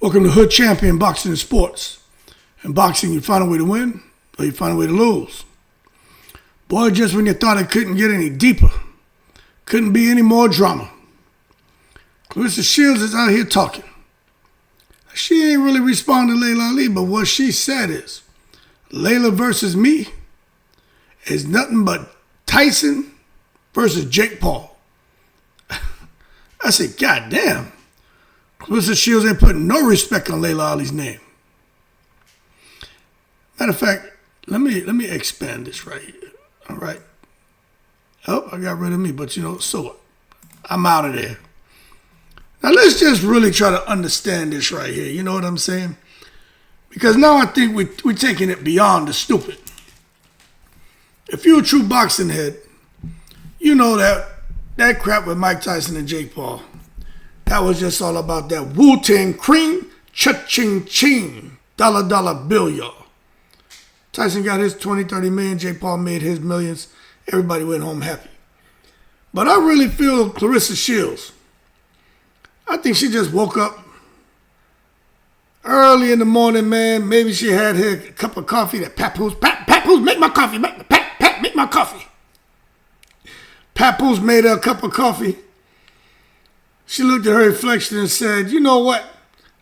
Welcome to Hood Champion Boxing and Sports. In boxing, you find a way to win, or you find a way to lose. Boy, just when you thought it couldn't get any deeper, couldn't be any more drama, Claressa Shields is out here talking. She ain't really responding to Laila Ali, but what she said is, Laila versus me is nothing but Tyson versus Jake Paul. I said, God damn. Claressa Shields ain't putting no respect on Laila Ali's name. Matter of fact, let me expand this right here. All right. Oh, I got rid of me, but so what? I'm out of there. Now let's just really try to understand this right here. You know what I'm saying? Because now I think we're taking it beyond the stupid. If you're a true boxing head, you know that crap with Mike Tyson and Jake Paul, that was just all about that Wu-Tang cream, cha-ching-ching, dollar bill, y'all. Tyson got his 20, 30 million. Jake Paul made his millions. Everybody went home happy. But I really feel Claressa Shields, I think she just woke up early in the morning, man. Maybe she had her cup of coffee. That Papoose, make my coffee. Pat, make my coffee. Papoose made her a cup of coffee. She looked at her reflection and said, you know what?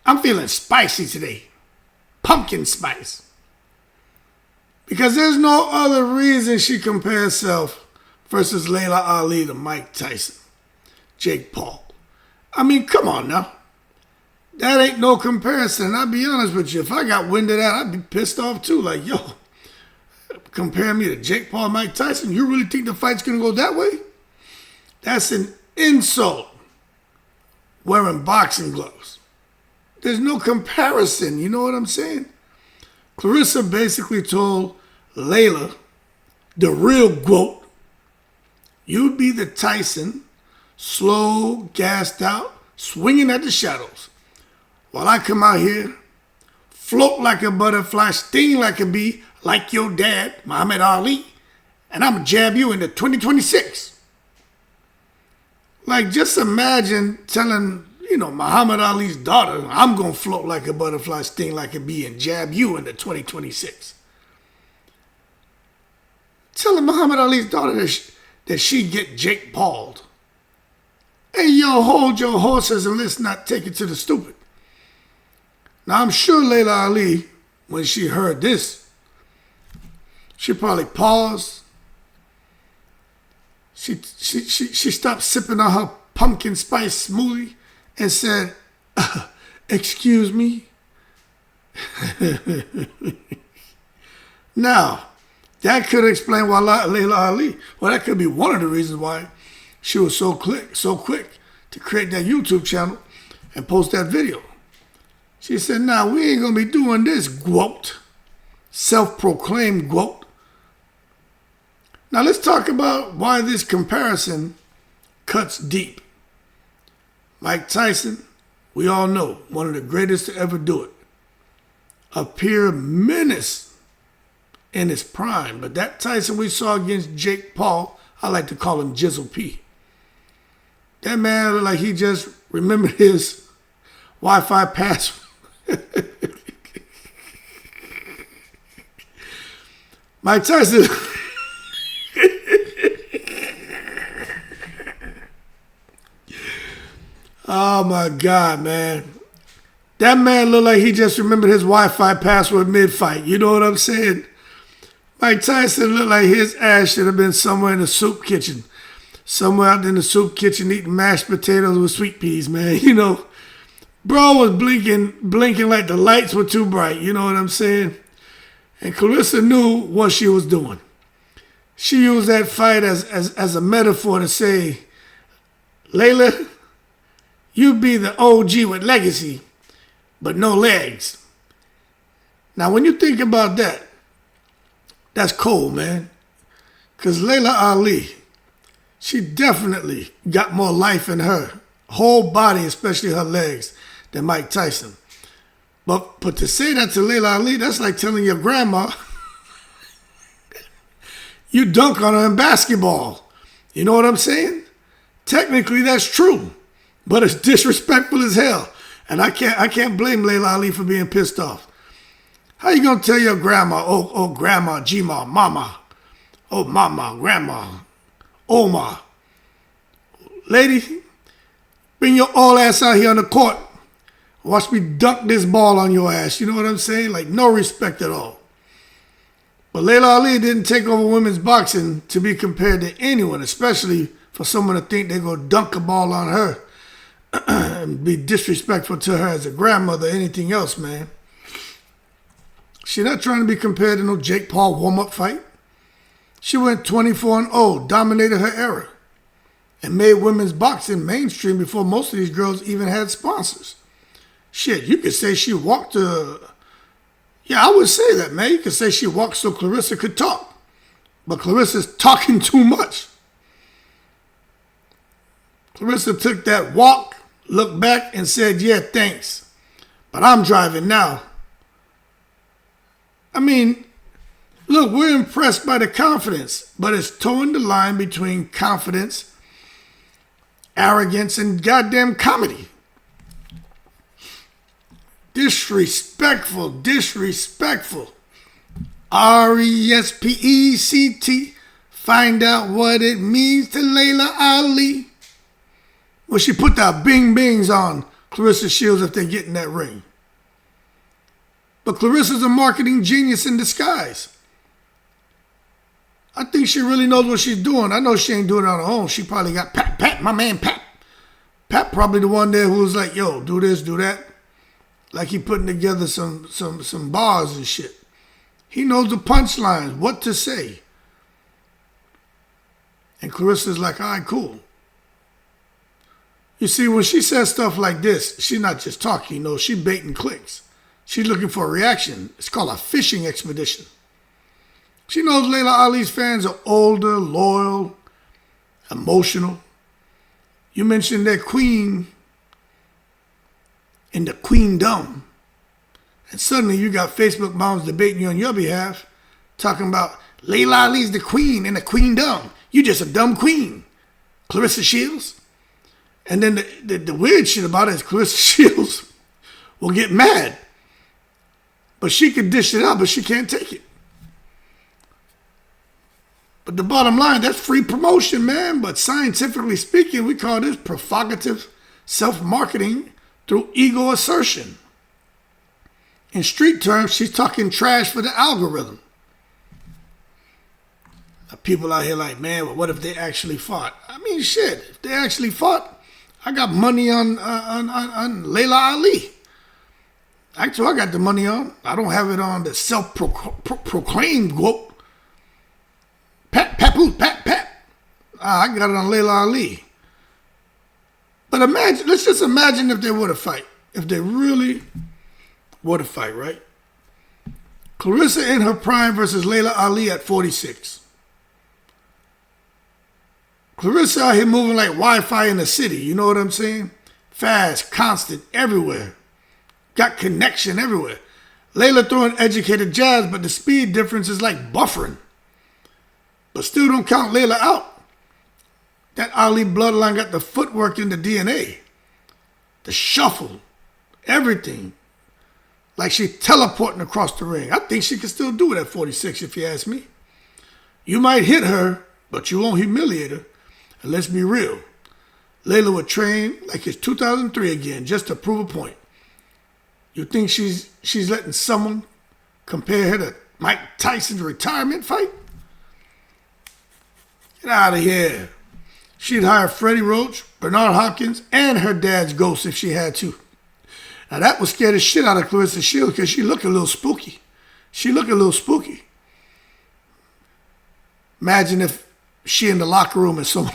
I'm feeling spicy today. Pumpkin spice. Because there's no other reason she compares herself versus Laila Ali to Mike Tyson, Jake Paul. I mean, come on now. That ain't no comparison. I'll be honest with you. If I got wind of that, I'd be pissed off too. Like, yo, compare me to Jake Paul, Mike Tyson? You really think the fight's going to go that way? That's an insult. Wearing boxing gloves. There's no comparison. You know what I'm saying? Claressa basically told Laila, the real GOAT, you'd be the Tyson, slow, gassed out, swinging at the shadows. While I come out here, float like a butterfly, sting like a bee, like your dad, Muhammad Ali, and I'm going to jab you into 2026. Like, just imagine telling, Muhammad Ali's daughter, I'm going to float like a butterfly, sting like a bee, and jab you into 2026. Telling Muhammad Ali's daughter that she get Jake Paul'd. Hey, yo, hold your horses and let's not take it to the stupid. Now, I'm sure Laila Ali, when she heard this, she probably paused. She stopped sipping on her pumpkin spice smoothie and said, excuse me. Now, that could explain why Laila Ali, well, that could be one of the reasons why she was so quick to create that YouTube channel and post that video. She said, nah, we ain't going to be doing this, GOAT, self-proclaimed GOAT. Now let's talk about why this comparison cuts deep. Mike Tyson, we all know, one of the greatest to ever do it. A pure menace in his prime. But that Tyson we saw against Jake Paul, I like to call him Jizzle P. That man looked like he just remembered his Wi-Fi password. Mike Tyson... Oh my God, man. That man looked like he just remembered his Wi-Fi password mid-fight. You know what I'm saying? Mike Tyson looked like his ass should have been somewhere in the soup kitchen. Somewhere out in the soup kitchen eating mashed potatoes with sweet peas, man. Bro was blinking like the lights were too bright. You know what I'm saying? And Claressa knew what she was doing. She used that fight as a metaphor to say, Laila, you be the OG with legacy, but no legs. Now, when you think about that, that's cold, man. Because Laila Ali, she definitely got more life in her whole body, especially her legs, than Mike Tyson. But to say that to Laila Ali, that's like telling your grandma you dunk on her in basketball. You know what I'm saying? Technically, that's true. But it's disrespectful as hell. And I can't blame Laila Ali for being pissed off. How you gonna tell your grandma, oh grandma, G-ma, mama, oh mama, grandma, Oma, lady, bring your old ass out here on the court. Watch me dunk this ball on your ass. You know what I'm saying? Like, no respect at all. But Laila Ali didn't take over women's boxing to be compared to anyone, especially for someone to think they're going to dunk a ball on her and be disrespectful to her as a grandmother or anything else, man. She's not trying to be compared to no Jake Paul warm-up fight. She went 24-0, dominated her era, and made women's boxing mainstream before most of these girls even had sponsors. Shit, you could say she walked yeah, I would say that, man. You could say she walked so Claressa could talk. But Clarissa's talking too much. Claressa took that walk, looked back, and said, yeah, thanks. But I'm driving now. I mean, look, we're impressed by the confidence, but it's towing the line between confidence, arrogance, and goddamn comedy. Disrespectful. R-E-S-P-E-C-T. Find out what it means to Laila Ali. Well, she put the bing bings on Claressa Shields if they get in that ring. But Claressa's a marketing genius in disguise. I think she really knows what she's doing. I know she ain't doing it on her own. She probably got Pat, my man Pat. Pat probably the one there who was like, yo, do this, do that. Like he putting together some bars and shit. He knows the punchlines, what to say. And Claressa's like, all right, cool. You see, when she says stuff like this, she's not just talking, you know, she baiting clicks. She's looking for a reaction. It's called a fishing expedition. She knows Laila Ali's fans are older, loyal, emotional. You mentioned their queen in the queendom. And suddenly you got Facebook moms debating you on your behalf, talking about Laila Ali's the queen in the queendom. You just a dumb queen, Claressa Shields. And then the weird shit about it is Claressa Shields will get mad. But she can dish it out, but she can't take it. But the bottom line, that's free promotion, man. But scientifically speaking, we call this provocative self-marketing through ego assertion. In street terms, she's talking trash for the algorithm. People out here like, man, well, what if they actually fought? I mean, shit, if they actually fought, I got money on Laila Ali. Actually, I got the money on. I don't have it on the self-proclaimed woke. Pat. I got it on Laila Ali. But let's just imagine if they were to fight. If they really were to fight, right? Claressa in her prime versus Laila Ali at 46. Claressa out here moving like Wi-Fi in the city. You know what I'm saying? Fast, constant, everywhere. Got connection everywhere. Laila throwing educated jabs, but the speed difference is like buffering. But still don't count Laila out. That Ali bloodline got the footwork and the DNA. The shuffle. Everything. Like she teleporting across the ring. I think she can still do it at 46 if you ask me. You might hit her, but you won't humiliate her. And let's be real. Laila would train like it's 2003 again just to prove a point. You think she's letting someone compare her to Mike Tyson's retirement fight? Get out of here. She'd hire Freddie Roach, Bernard Hopkins, and her dad's ghost if she had to. Now that would scare the shit out of Claressa Shields because she looked a little spooky. Imagine if she in the locker room and someone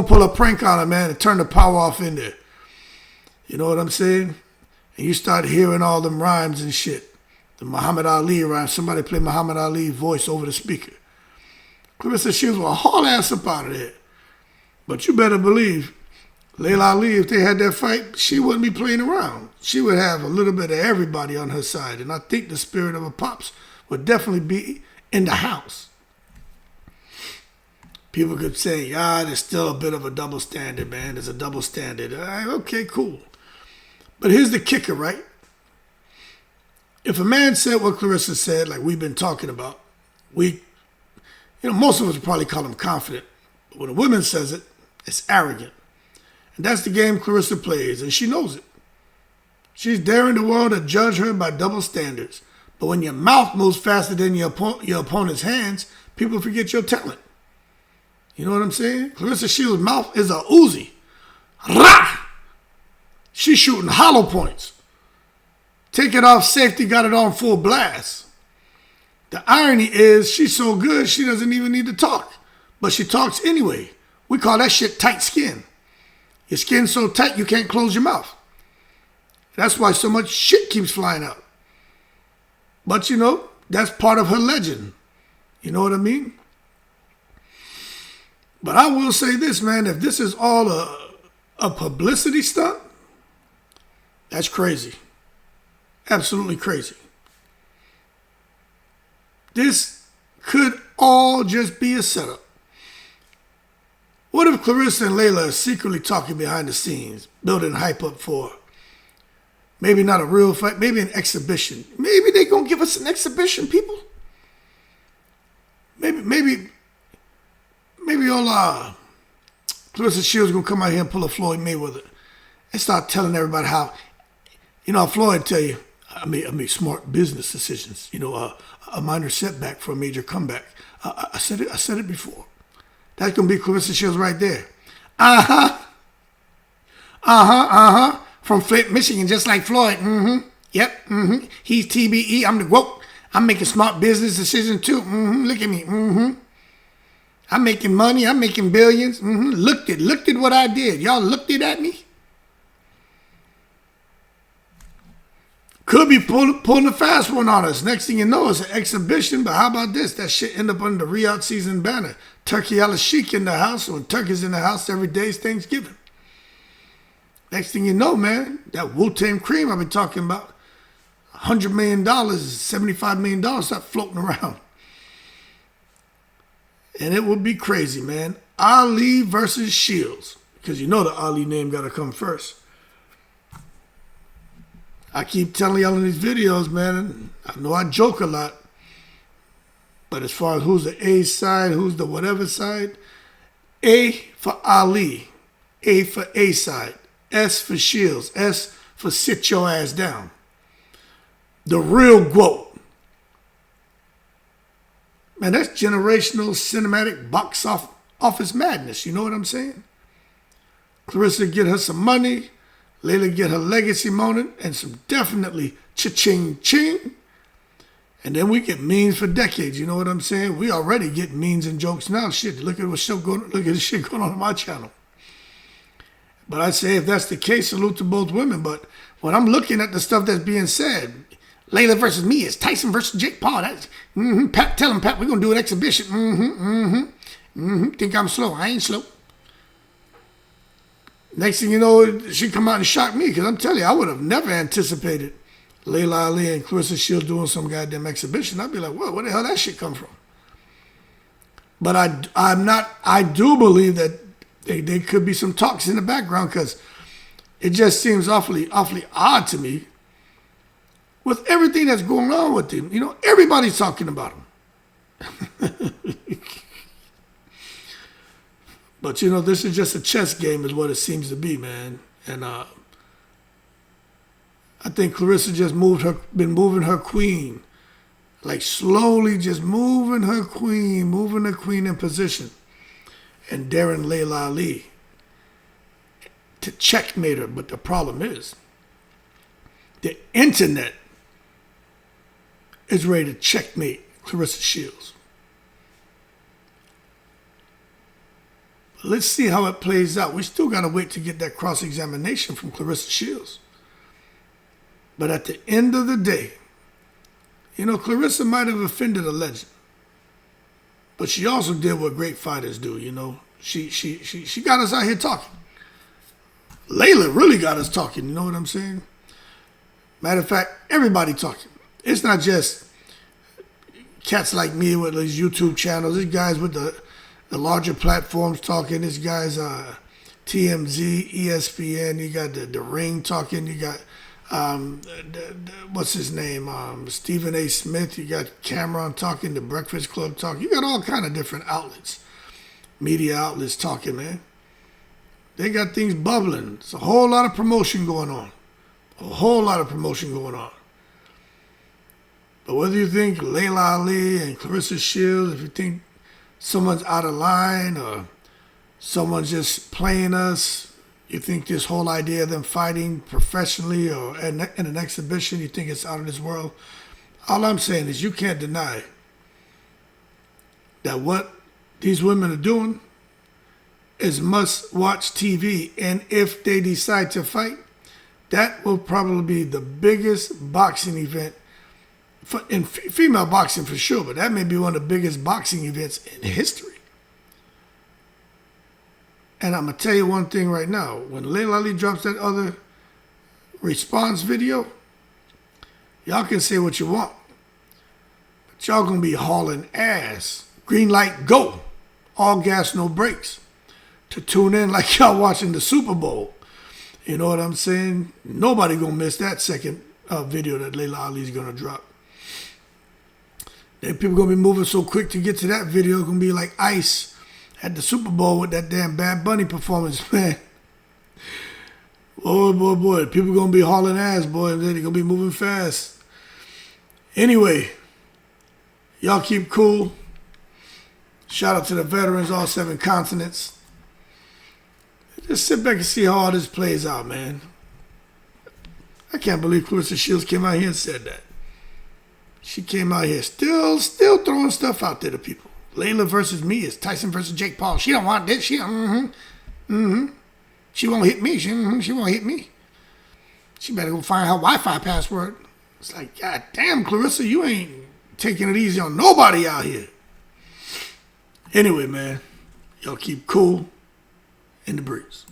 pull a prank on her, man, and turn the power off in there. You know what I'm saying? And you start hearing all them rhymes and shit. The Muhammad Ali rhymes. Somebody play Muhammad Ali voice over the speaker. Claressa Shields will haul ass up out of there. But you better believe, Laila Ali, if they had that fight, she wouldn't be playing around. She would have a little bit of everybody on her side. And I think the spirit of her pops would definitely be in the house. People could say, there's still a bit of a double standard, man. There's a double standard. All right, okay, cool. But here's the kicker, right? If a man said what Claressa said, like we've been talking about, most of us would probably call him confident. But when a woman says it, it's arrogant. And that's the game Claressa plays, and she knows it. She's daring the world to judge her by double standards. But when your mouth moves faster than your opponent's hands, people forget your talent. You know what I'm saying? Claressa Shields' mouth is a Uzi. Rah! She's shooting hollow points. Take it off safety, got it on full blast. The irony is she's so good she doesn't even need to talk. But she talks anyway. We call that shit tight skin. Your skin's so tight you can't close your mouth. That's why so much shit keeps flying out. But that's part of her legend. You know what I mean? But I will say this, man, if this is all a publicity stunt, that's crazy. Absolutely crazy. This could all just be a setup. What if Claressa and Leila are secretly talking behind the scenes, building hype up for maybe not a real fight, maybe an exhibition? Maybe they're going to give us an exhibition, people. Maybe all Claressa Shields going to come out here and pull a Floyd Mayweather and start telling everybody how, Floyd tell you, I made smart business decisions, a minor setback for a major comeback. I said it before. That's going to be Claressa Shields right there. From Flint, Michigan, just like Floyd. Yep. He's TBE. I'm the woke. I'm making smart business decisions too. Look at me. I'm making money. I'm making billions. Looked at what I did. Y'all looked at me. Could be pulling a fast one on us. Next thing you know, it's an exhibition. But how about this? That shit end up under the Riyadh season banner. Turkey al Sheikh in the house. When Turkey's in the house, every day is Thanksgiving. Next thing you know, man, that Wu-Tang cream I've been talking about, $100 million, $75 million start floating around. And it would be crazy, man. Ali versus Shields. Because the Ali name got to come first. I keep telling y'all in these videos, man, I know I joke a lot. But as far as who's the A side, who's the whatever side, A for Ali. A for A side. S for Shields. S for sit your ass down. The real GOAT. Man, that's generational cinematic box office madness. You know what I'm saying? Claressa get her some money. Leila get her legacy moment. And some definitely cha-ching ching. And then we get memes for decades. You know what I'm saying? We already get memes and jokes now. Shit, look at the shit going on my channel. But I say if that's the case, salute to both women. But when I'm looking at the stuff that's being said, Leila versus me is Tyson versus Jake Paul. That's, Pat, tell him, Pat, we're going to do an exhibition. Think I'm slow. I ain't slow. Next thing you know, she come out and shock me. Because I'm telling you, I would have never anticipated Laila Ali and Claressa Shields doing some goddamn exhibition. I'd be like, whoa, where the hell that shit come from? But I do believe that there could be some talks in the background because it just seems awfully odd to me with everything that's going on with him. Everybody's talking about him. But, this is just a chess game is what it seems to be, man. And I think Claressa just been moving her queen. Like slowly just moving her queen in position. And daring Laila Ali to checkmate her. But the problem is, the internet is ready to checkmate Claressa Shields. But let's see how it plays out. We still got to wait to get that cross-examination from Claressa Shields. But at the end of the day, Claressa might have offended a legend. But she also did what great fighters do, She got us out here talking. Leila really got us talking, you know what I'm saying? Matter of fact, everybody talking. It's not just cats like me with these YouTube channels. These guys with the the larger platforms talking. This guy's TMZ, ESPN. You got the Ring talking. You got what's his name? Stephen A. Smith. You got Cameron talking. The Breakfast Club talking. You got all kind of different outlets, media outlets talking, man. They got things bubbling. It's a whole lot of promotion going on. A whole lot of promotion going on. But whether you think Laila Ali and Claressa Shields, if you think someone's out of line or someone's just playing us, you think this whole idea of them fighting professionally or in an exhibition, you think it's out of this world. All I'm saying is you can't deny that what these women are doing is must-watch TV. And if they decide to fight, that will probably be the biggest boxing event in female boxing for sure, but that may be one of the biggest boxing events in history. And I'm going to tell you one thing right now. When Leila Ali drops that other response video, y'all can say what you want, but y'all going to be hauling ass. Green light, go. All gas, no brakes. To tune in like y'all watching the Super Bowl. You know what I'm saying? Nobody going to miss that second video that Leila Ali's going to drop. Then people going to be moving so quick to get to that video. It's going to be like Ice at the Super Bowl with that damn Bad Bunny performance, man. Boy. People going to be hauling ass, boy. They're going to be moving fast. Anyway, y'all keep cool. Shout out to the veterans, all 7 continents. Just sit back and see how all this plays out, man. I can't believe Claressa Shields came out here and said that. She came out here still throwing stuff out there to people. Leila versus me is Tyson versus Jake Paul. She don't want this. She won't hit me. She won't hit me. She better go find her Wi-Fi password. It's like, God damn, Claressa, you ain't taking it easy on nobody out here. Anyway, man, y'all keep cool in the breeze.